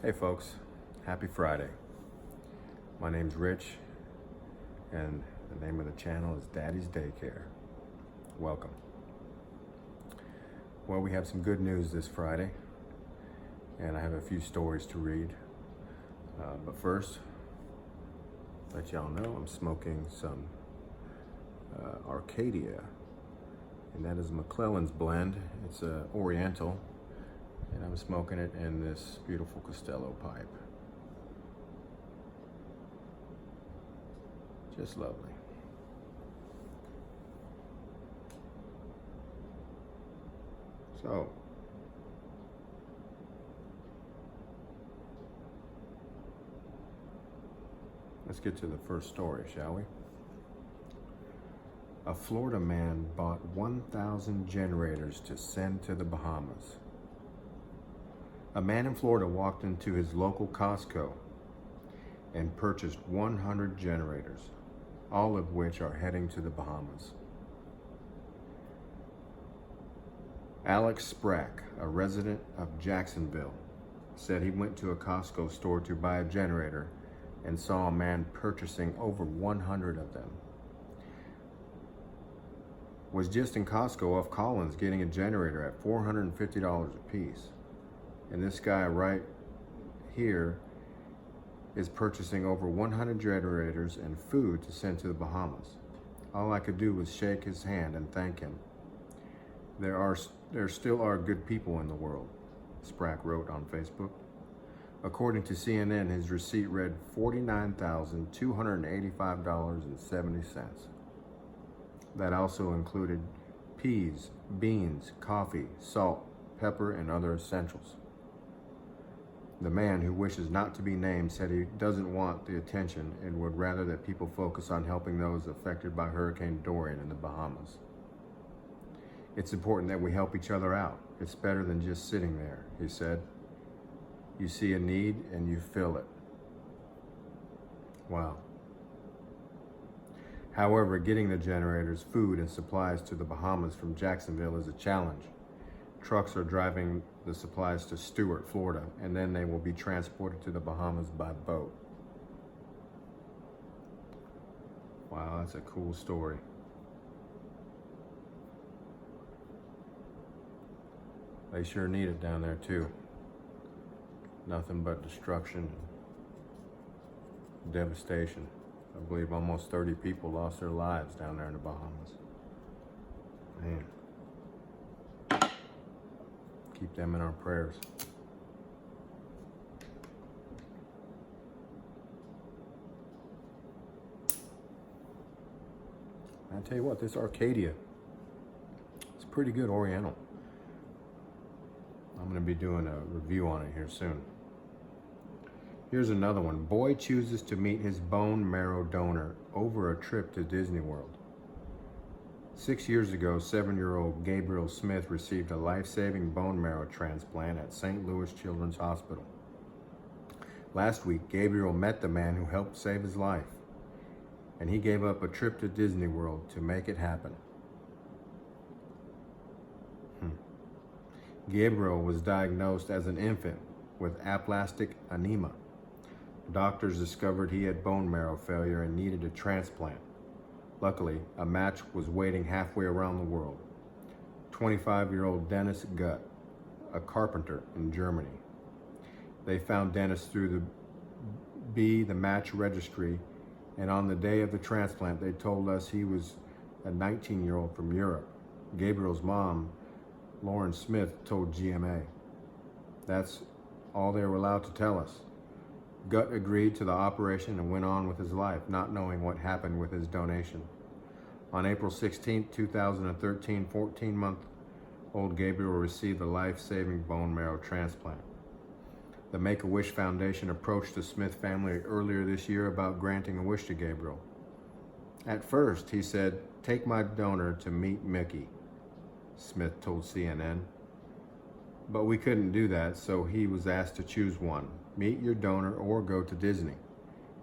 Hey folks, happy Friday. My name's Rich, and the name of the channel is Daddy's Daycare. Welcome. Well, we have some good news this Friday, and I have a few stories to read. But first, let y'all know I'm smoking some Arcadia, and that is McClelland's blend. It's Oriental, and I'm smoking it in this beautiful Costello pipe. Just lovely. So, let's get to the first story, shall we? A Florida man bought 1,000 generators to send to the Bahamas. A man in Florida walked into his local Costco and purchased 100 generators, all of which are heading to the Bahamas. Alex Sprack, a resident of Jacksonville, said he went to a Costco store to buy a generator and saw a man purchasing over 100 of them. Was just in Costco off Collins getting a generator at $450 a piece. And this guy right here is purchasing over 100 generators and food to send to the Bahamas. All I could do was shake his hand and thank him. There still are good people in the world, Sprack wrote on Facebook. According to CNN, his receipt read $49,285.70. That also included peas, beans, coffee, salt, pepper, and other essentials. The man, who wishes not to be named, said he doesn't want the attention and would rather that people focus on helping those affected by Hurricane Dorian in the Bahamas. It's important that we help each other out. It's better than just sitting there, he said. You see a need and you fill it. Wow. However, getting the generators, food, and supplies to the Bahamas from Jacksonville is a challenge. Trucks are driving the supplies to Stuart, Florida, and then they will be transported to the Bahamas by boat. Wow, that's a cool story. They sure need it down there too. Nothing but destruction and devastation. I believe almost 30 people lost their lives down there in the Bahamas. Man. Keep them in our prayers. I tell you what, this Arcadia, it's pretty good Oriental. I'm going to be doing a review on it here soon. Here's another one. Boy chooses to meet his bone marrow donor over a trip to Disney World. 6 years ago, 7-year-old Gabriel Smith received a life-saving bone marrow transplant at St. Louis Children's Hospital. Last week, Gabriel met the man who helped save his life, and he gave up a trip to Disney World to make it happen. Gabriel was diagnosed as an infant with aplastic anemia. Doctors discovered he had bone marrow failure and needed a transplant. Luckily, a match was waiting halfway around the world. 25-year-old Dennis Gutt, a carpenter in Germany. They found Dennis through the match registry, and on the day of the transplant, they told us he was a 19-year-old from Europe. Gabriel's mom, Lauren Smith, told GMA. That's all they were allowed to tell us. Gutt agreed to the operation and went on with his life, not knowing what happened with his donation. On April 16, 2013, 14-month-old Gabriel received a life-saving bone marrow transplant. The Make-A-Wish Foundation approached the Smith family earlier this year about granting a wish to Gabriel. At first, he said, "Take my donor to meet Mickey," Smith told CNN. But we couldn't do that, so he was asked to choose one. Meet your donor or go to Disney.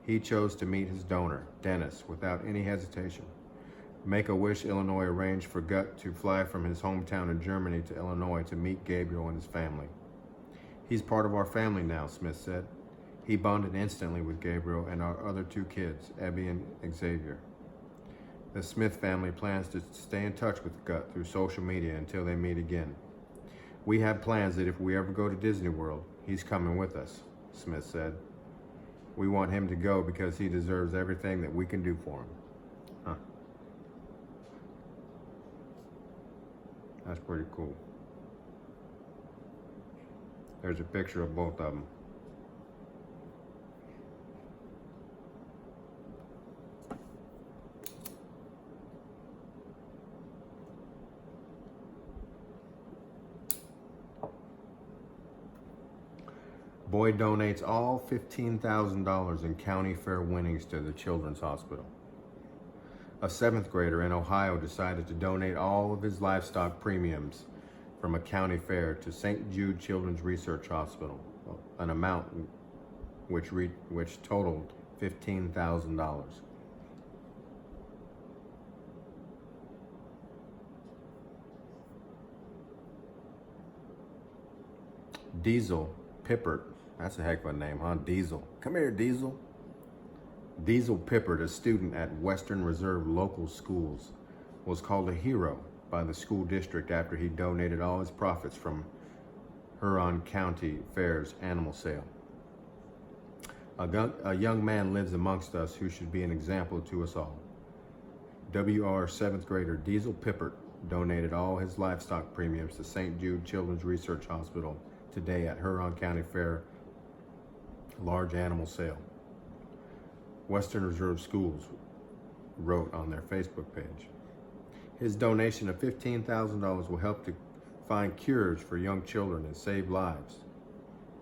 He chose to meet his donor, Dennis, without any hesitation. Make-A-Wish Illinois arranged for Gutt to fly from his hometown in Germany to Illinois to meet Gabriel and his family. He's part of our family now, Smith said. He bonded instantly with Gabriel and our other two kids, Abby and Xavier. The Smith family plans to stay in touch with Gut through social media until they meet again. We have plans that if we ever go to Disney World, he's coming with us, Smith said. We want him to go because he deserves everything that we can do for him. Huh. That's pretty cool. There's a picture of both of them. Boy donates all $15,000 in county fair winnings to the Children's Hospital. A 7th grader in Ohio decided to donate all of his livestock premiums from a county fair to St. Jude Children's Research Hospital, an amount which totaled $15,000. Diesel Pippert, that's a heck of a name, huh? Diesel. Come here, Diesel. Diesel Pippert, a student at Western Reserve Local Schools, was called a hero by the school district after he donated all his profits from Huron County Fair's animal sale. A young man lives amongst us who should be an example to us all. WR 7th grader Diesel Pippert donated all his livestock premiums to St. Jude Children's Research Hospital today at Huron County Fair large animal sale. Western Reserve Schools wrote on their Facebook page. His donation of $15,000 will help to find cures for young children and save lives.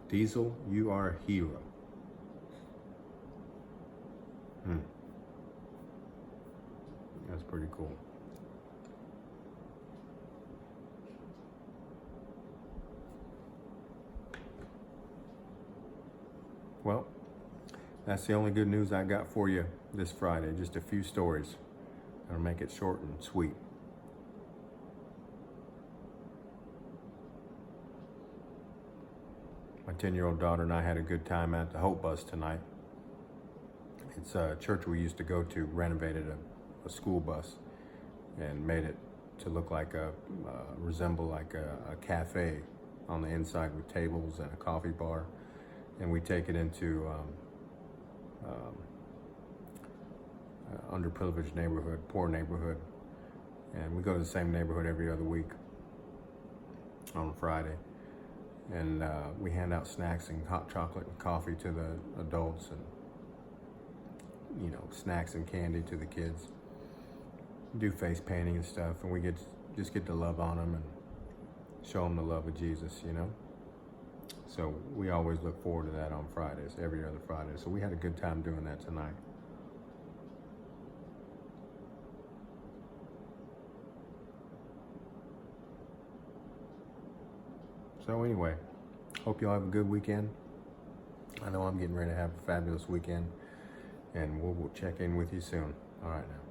Diesel, you are a hero. That's pretty cool. Well, that's the only good news I got for you this Friday. Just a few stories. I'll make it short and sweet. My 10-year-old daughter and I had a good time at the Hope Bus tonight. It's a church we used to go to, renovated a school bus and made it to look like resemble like a cafe on the inside with tables and a coffee bar. And we take it into underprivileged neighborhood, poor neighborhood. And we go to the same neighborhood every other week on Friday. And we hand out snacks and hot chocolate and coffee to the adults and, snacks and candy to the kids. Do face painting and stuff. And we just get to love on them and show them the love of Jesus, So we always look forward to that on Fridays, every other Friday. So we had a good time doing that tonight. So anyway, hope y'all have a good weekend. I know I'm getting ready to have a fabulous weekend, and we'll check in with you soon. All right now.